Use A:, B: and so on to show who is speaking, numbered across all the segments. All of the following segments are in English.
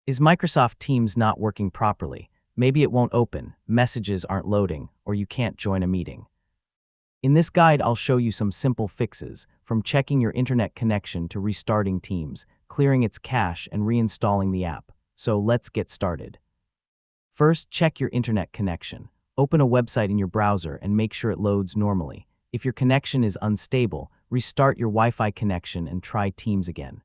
A: Is Microsoft Teams not working properly? Maybe it won't open, messages aren't loading, or you can't join a meeting. In this guide, I'll show you some simple fixes, from checking your internet connection to restarting Teams, clearing its cache, and reinstalling the app. So let's get started. First, check your internet connection. Open a website in your browser and make sure it loads normally. If your connection is unstable, restart your Wi-Fi connection and try Teams again.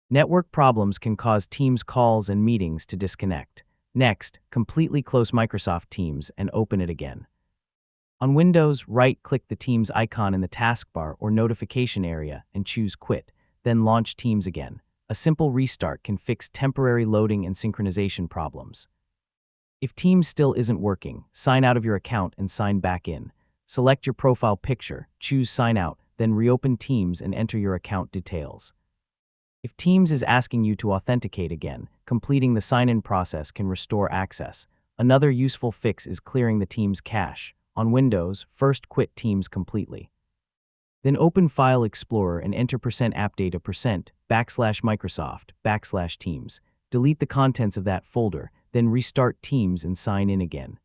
A: Network problems can cause Teams calls and meetings to disconnect. Next, completely close Microsoft Teams and open it again. On Windows, right-click the Teams icon in the taskbar or notification area and choose Quit, then launch Teams again. A simple restart can fix temporary loading and synchronization problems. If Teams still isn't working, sign out of your account and sign back in. Select your profile picture, choose Sign Out, then reopen Teams and enter your account details. If Teams is asking you to authenticate again, completing the sign-in process can restore access. Another useful fix is clearing the Teams cache. On Windows, first quit Teams completely. Then open File Explorer and enter %appdata% \Microsoft\Teams. Delete the contents of that folder, then restart Teams and sign in again.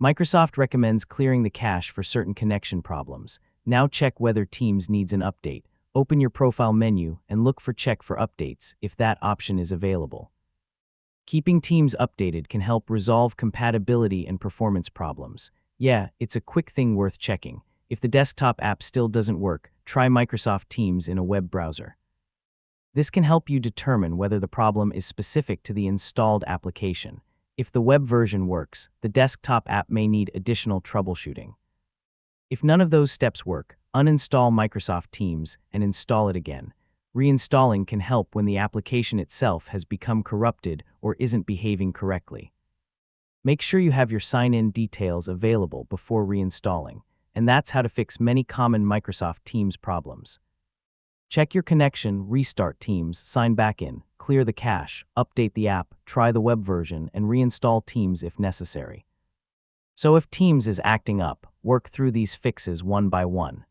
A: Microsoft recommends clearing the cache for certain connection problems. Now check whether Teams needs an update. Open your profile menu and look for Check for Updates if that option is available. Keeping Teams updated can help resolve compatibility and performance problems. Yeah, it's a quick thing worth checking. If the desktop app still doesn't work, try Microsoft Teams in a web browser. This can help you determine whether the problem is specific to the installed application. If the web version works, the desktop app may need additional troubleshooting. If none of those steps work, uninstall Microsoft Teams and install it again. Reinstalling can help when the application itself has become corrupted or isn't behaving correctly. Make sure you have your sign-in details available before reinstalling, and that's how to fix many common Microsoft Teams problems. Check your connection, restart Teams, sign back in, clear the cache, update the app, try the web version, and reinstall Teams if necessary. So if Teams is acting up, work through these fixes one by one.